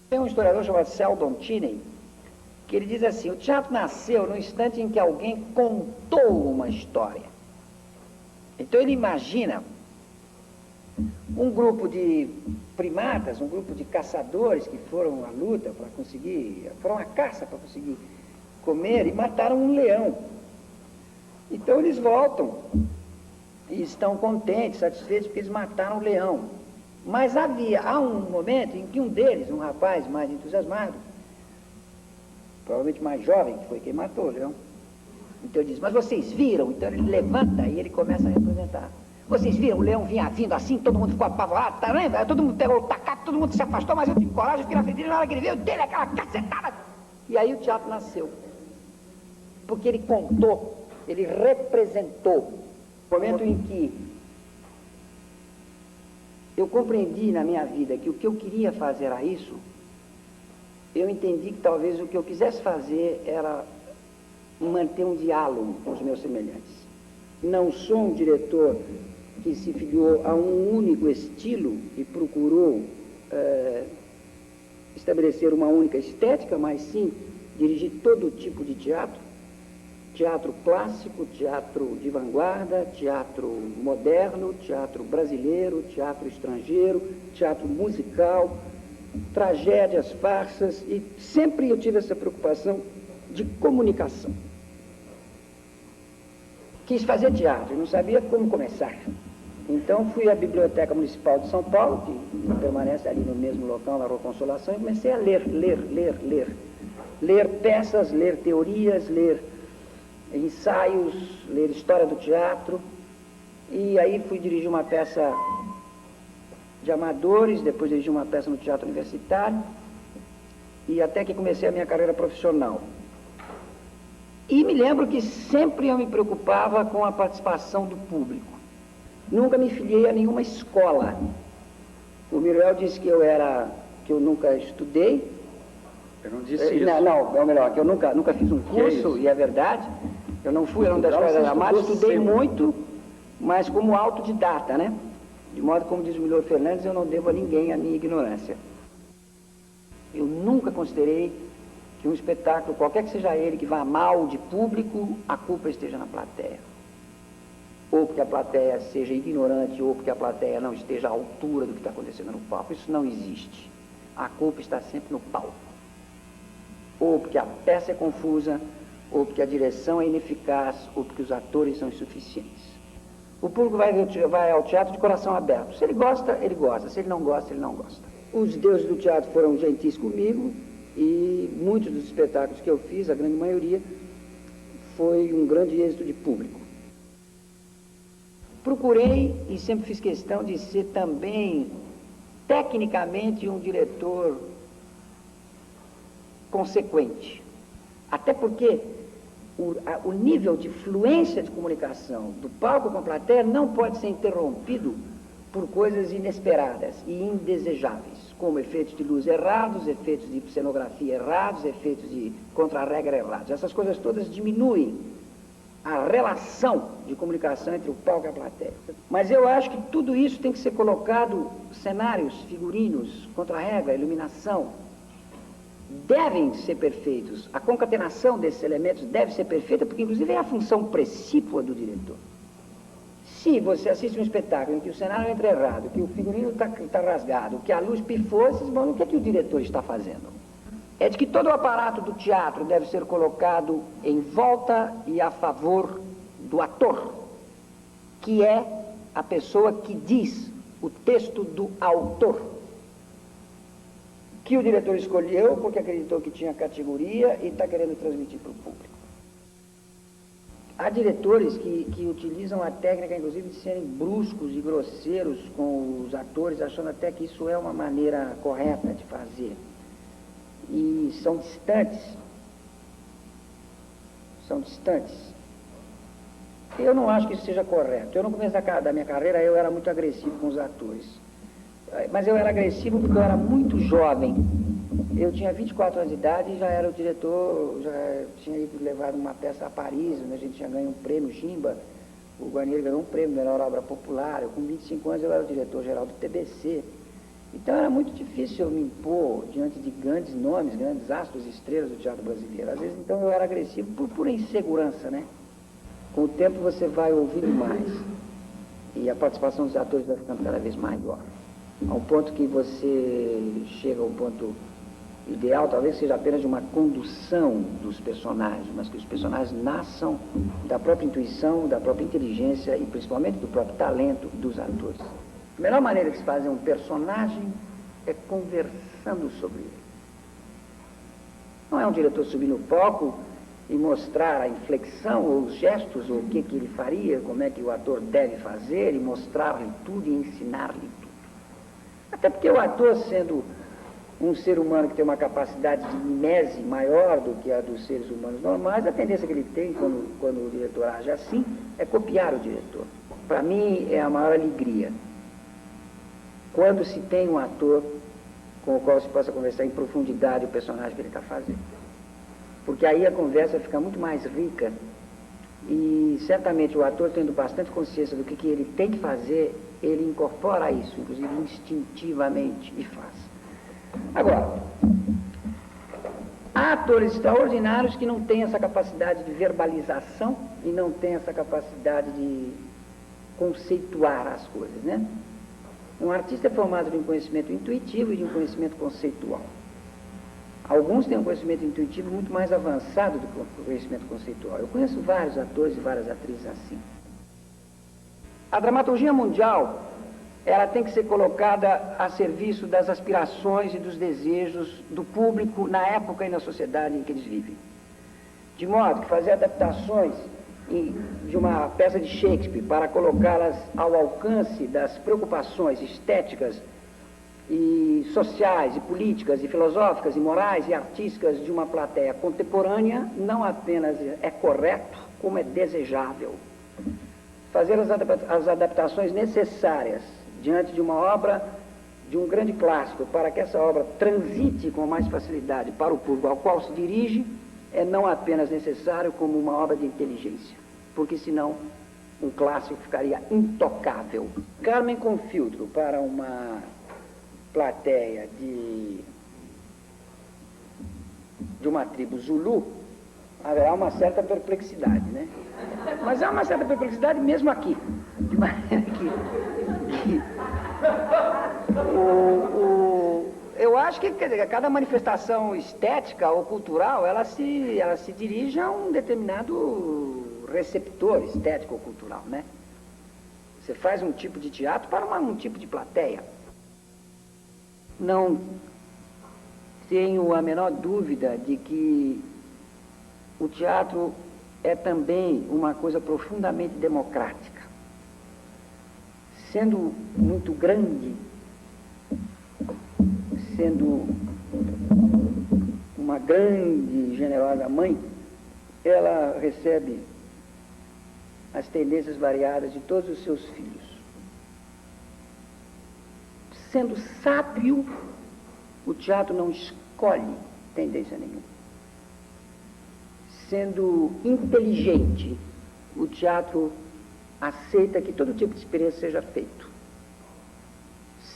Tem um historiador chamado Sheldon Cheney, que ele diz assim: o teatro nasceu no instante em que alguém contou uma história. Então ele imagina um grupo de primatas, um grupo de caçadores que foram à luta para conseguir, foram à caça para conseguir comer e mataram um leão. Então eles voltam e estão contentes, satisfeitos porque eles mataram o leão. Mas há um momento em que um deles, um rapaz mais entusiasmado, provavelmente mais jovem, que foi quem matou o leão, então ele diz: mas vocês viram? Então ele levanta e ele começa a representar. Vocês viram? O leão vinha vindo assim, todo mundo ficou apavorado, tá vendo? Todo mundo pegou o tacape, todo mundo se afastou, mas eu tive coragem, eu fiquei na frente dele, na hora que ele veio, dele aquela cacetada. E aí o teatro nasceu. Porque ele contou, ele representou. No momento em que eu compreendi na minha vida que o que eu queria fazer era isso, eu entendi que talvez o que eu quisesse fazer era manter um diálogo com os meus semelhantes. Não sou um diretor que se filiou a um único estilo e procurou estabelecer uma única estética, mas sim dirigir todo tipo de teatro. Teatro clássico, teatro de vanguarda, teatro moderno, teatro brasileiro, teatro estrangeiro, teatro musical, tragédias, farsas, e sempre eu tive essa preocupação de comunicação. Quis fazer teatro, não sabia como começar. Então fui à Biblioteca Municipal de São Paulo, que permanece ali no mesmo local, na Rua Consolação, e comecei a ler. Ler peças, ler teorias, ler ensaios, ler história do teatro. E aí fui dirigir uma peça de amadores, depois dirigi uma peça no teatro universitário, e até que comecei a minha carreira profissional. E me lembro que sempre eu me preocupava com a participação do público. Nunca me filiei a nenhuma escola. O Miruel disse que eu nunca estudei. Eu não disse isso. Não, é o melhor, que eu nunca fiz um curso, e é verdade. Eu não fui aluno da Escola da Armada, estudei muito, mas como autodidata, né? De modo, como diz o Milor Fernandes, eu não devo a ninguém a minha ignorância. Eu nunca considerei que um espetáculo, qualquer que seja ele, que vá mal de público, a culpa esteja na plateia. Ou porque a plateia seja ignorante, ou porque a plateia não esteja à altura do que está acontecendo no palco. Isso não existe. A culpa está sempre no palco. Ou porque a peça é confusa, ou porque a direção é ineficaz, ou porque os atores são insuficientes. O público vai ao teatro de coração aberto. Se ele gosta, ele gosta. Se ele não gosta, ele não gosta. Os deuses do teatro foram gentis comigo, e muitos dos espetáculos que eu fiz, a grande maioria, foi um grande êxito de público. Procurei, e sempre fiz questão de ser também, tecnicamente, um diretor consequente. Até porque o nível de fluência de comunicação do palco com a plateia não pode ser interrompido por coisas inesperadas e indesejáveis, como efeitos de luz errados, efeitos de cenografia errados, efeitos de contra-regra errados. Essas coisas todas diminuem a relação de comunicação entre o palco e a plateia. Mas eu acho que tudo isso tem que ser colocado, cenários, figurinos, contra-regra, iluminação, devem ser perfeitos. A concatenação desses elementos deve ser perfeita, porque inclusive é a função precípua do diretor. Se você assiste um espetáculo em que o cenário entra errado, que o figurino está rasgado, que a luz pifou, vocês vão, o que é que o diretor está fazendo? É de que todo o aparato do teatro deve ser colocado em volta e a favor do ator, que é a pessoa que diz o texto do autor, que o diretor escolheu porque acreditou que tinha categoria e está querendo transmitir para o público. Há diretores que utilizam a técnica, inclusive, de serem bruscos e grosseiros com os atores, achando até que isso é uma maneira correta de fazer. E são distantes. Eu não acho que isso seja correto. Eu, no começo da minha carreira, eu era muito agressivo com os atores. Mas eu era agressivo porque eu era muito jovem. Eu tinha 24 anos de idade e já era o diretor, já tinha ido levar uma peça a Paris, onde a gente tinha ganho um prêmio Chimba. O Guarnieri ganhou um prêmio, melhor obra popular. Eu, com 25 anos, eu era o diretor-geral do TBC. Então era muito difícil eu me impor diante de grandes nomes, grandes astros e estrelas do teatro brasileiro. Às vezes, então, eu era agressivo por pura insegurança, né? Com o tempo você vai ouvindo mais e a participação dos atores vai ficando cada vez maior. Ao ponto que você chega ao ponto ideal, talvez seja apenas de uma condução dos personagens, mas que os personagens nasçam da própria intuição, da própria inteligência e principalmente do próprio talento dos atores. A melhor maneira de se fazer um personagem é conversando sobre ele. Não é um diretor subir no palco e mostrar a inflexão ou os gestos, ou o que ele faria, como é que o ator deve fazer, e mostrar-lhe tudo e ensinar-lhe tudo. Até porque o ator, sendo um ser humano que tem uma capacidade de mimese maior do que a dos seres humanos normais, a tendência que ele tem, quando o diretor age assim, é copiar o diretor. Para mim, é a maior alegria quando se tem um ator com o qual se possa conversar em profundidade o personagem que ele está fazendo. Porque aí a conversa fica muito mais rica e certamente o ator, tendo bastante consciência do que ele tem que fazer, ele incorpora isso, inclusive instintivamente, e faz. Agora, há atores extraordinários que não têm essa capacidade de verbalização e não têm essa capacidade de conceituar as coisas, né? Um artista é formado de um conhecimento intuitivo e de um conhecimento conceitual. Alguns têm um conhecimento intuitivo muito mais avançado do que o conhecimento conceitual. Eu conheço vários atores e várias atrizes assim. A dramaturgia mundial, ela tem que ser colocada a serviço das aspirações e dos desejos do público na época e na sociedade em que eles vivem. De modo que fazer adaptações de uma peça de Shakespeare para colocá-las ao alcance das preocupações estéticas e sociais, e políticas, e filosóficas, e morais, e artísticas de uma plateia contemporânea, não apenas é correto, como é desejável. Fazer as adaptações necessárias diante de uma obra, de um grande clássico, para que essa obra transite com mais facilidade para o público ao qual se dirige, é não apenas necessário como uma obra de inteligência, porque senão um clássico ficaria intocável. Carmen com filtro para uma plateia de uma tribo Zulu, haverá uma certa perplexidade, né? Mas há uma certa perplexidade mesmo aqui, de maneira que eu acho que, quer dizer, cada manifestação estética ou cultural, ela se dirige a um determinado receptor estético ou cultural, né? Você faz um tipo de teatro para um tipo de plateia. Não tenho a menor dúvida de que o teatro é também uma coisa profundamente democrática. Sendo muito grande, sendo uma grande e generosa mãe, ela recebe as tendências variadas de todos os seus filhos. Sendo sábio, o teatro não escolhe tendência nenhuma. Sendo inteligente, o teatro aceita que todo tipo de experiência seja feito.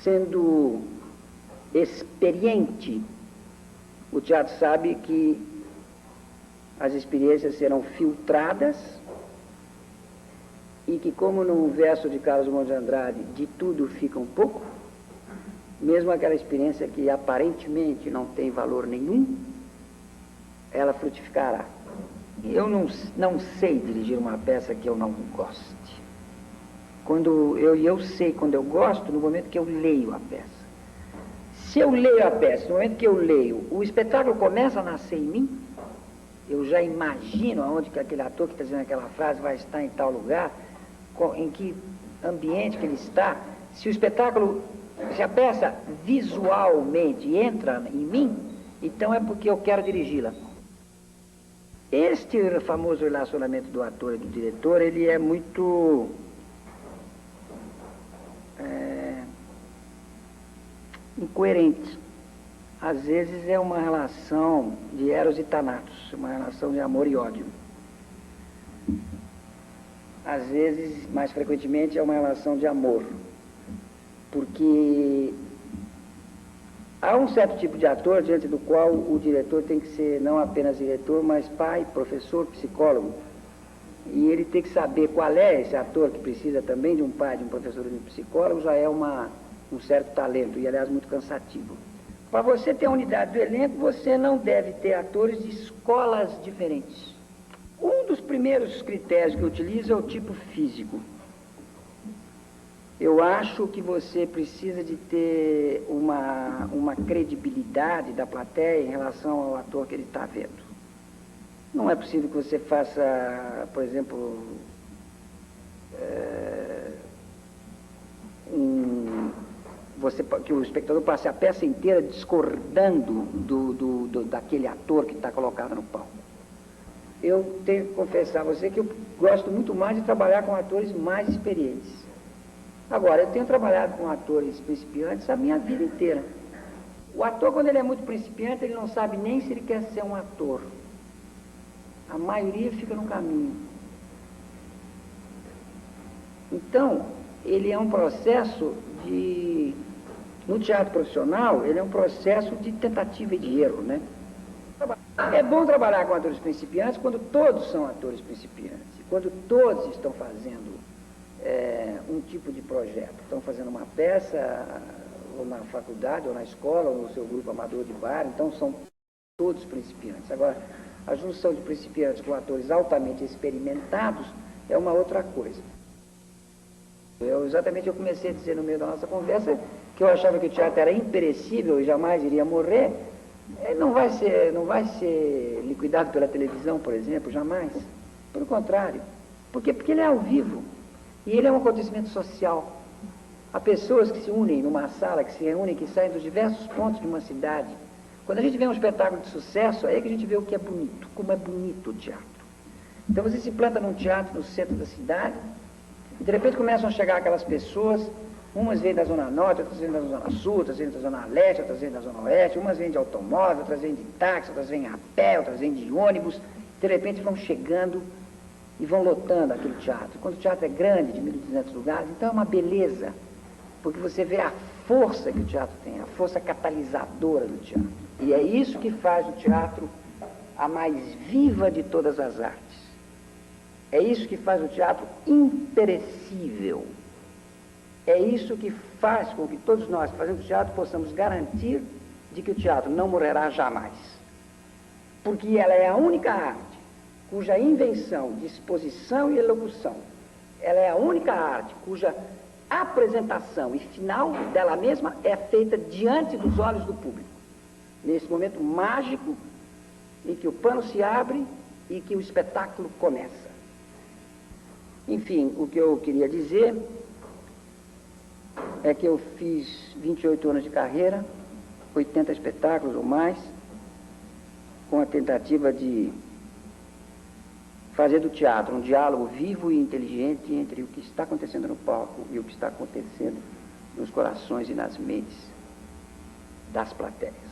Sendo experiente, o teatro sabe que as experiências serão filtradas e que, como no verso de Carlos Drummond de Andrade, de tudo fica um pouco, mesmo aquela experiência que aparentemente não tem valor nenhum, ela frutificará. Eu não sei dirigir uma peça que eu não goste. Eu sei quando eu gosto no momento que eu leio a peça. Se eu leio a peça, no momento que eu leio, o espetáculo começa a nascer em mim, eu já imagino aonde que aquele ator que está dizendo aquela frase vai estar em tal lugar, em que ambiente que ele está. Se a peça visualmente entra em mim, então é porque eu quero dirigi-la. Este famoso relacionamento do ator e do diretor, ele é muito incoerente. Às vezes é uma relação de Eros e Thanatos, uma relação de amor e ódio. Às vezes, mais frequentemente, é uma relação de amor, porque Há um certo tipo de ator diante do qual o diretor tem que ser não apenas diretor, mas pai, professor, psicólogo. E ele tem que saber qual é esse ator que precisa também de um pai, de um professor, de um psicólogo, já é um certo talento, e aliás muito cansativo. Para você ter a unidade do elenco, você não deve ter atores de escolas diferentes. Um dos primeiros critérios que eu utilizo é o tipo físico. Eu acho que você precisa de ter uma credibilidade da plateia em relação ao ator que ele está vendo. Não é possível que você faça, por exemplo, que o espectador passe a peça inteira discordando daquele ator que está colocado no palco. Eu tenho que confessar a você que eu gosto muito mais de trabalhar com atores mais experientes. Agora, eu tenho trabalhado com atores principiantes a minha vida inteira. O ator, quando ele é muito principiante, ele não sabe nem se ele quer ser um ator. A maioria fica no caminho. Então, ele é um processo de... No teatro profissional, ele é um processo de tentativa e de erro, né? É bom trabalhar com atores principiantes quando todos são atores principiantes, quando todos estão fazendo um tipo de projeto. Estão fazendo uma peça, ou na faculdade, ou na escola, ou no seu grupo amador de bar, então são todos principiantes. Agora, a junção de principiantes com atores altamente experimentados é uma outra coisa. Eu comecei a dizer no meio da nossa conversa que eu achava que o teatro era imperecível e jamais iria morrer. Não vai ser liquidado pela televisão, por exemplo, jamais. Pelo contrário. Por quê? Porque ele é ao vivo. E ele é um acontecimento social. Há pessoas que se unem numa sala, que se reúnem, que saem dos diversos pontos de uma cidade. Quando a gente vê um espetáculo de sucesso, aí é que a gente vê o que é bonito, como é bonito o teatro. Então você se planta num teatro no centro da cidade, e de repente começam a chegar aquelas pessoas, umas vêm da Zona Norte, outras vêm da Zona Sul, outras vêm da Zona Leste, outras vêm da Zona Oeste, umas vêm de automóvel, outras vêm de táxi, outras vêm a pé, outras vêm de ônibus, de repente vão chegando e vão lotando aquele teatro. Quando o teatro é grande, de 1.200 lugares, então é uma beleza, porque você vê a força que o teatro tem, a força catalisadora do teatro. E é isso que faz o teatro a mais viva de todas as artes. É isso que faz o teatro imperecível. É isso que faz com que todos nós que fazemos teatro possamos garantir de que o teatro não morrerá jamais. Porque ela é a única arte cuja invenção, disposição e elocução, ela é a única arte cuja apresentação e final dela mesma é feita diante dos olhos do público. Nesse momento mágico em que o pano se abre e que o espetáculo começa. Enfim, o que eu queria dizer é que eu fiz 28 anos de carreira, 80 espetáculos ou mais, com a tentativa de fazer do teatro um diálogo vivo e inteligente entre o que está acontecendo no palco e o que está acontecendo nos corações e nas mentes das plateias.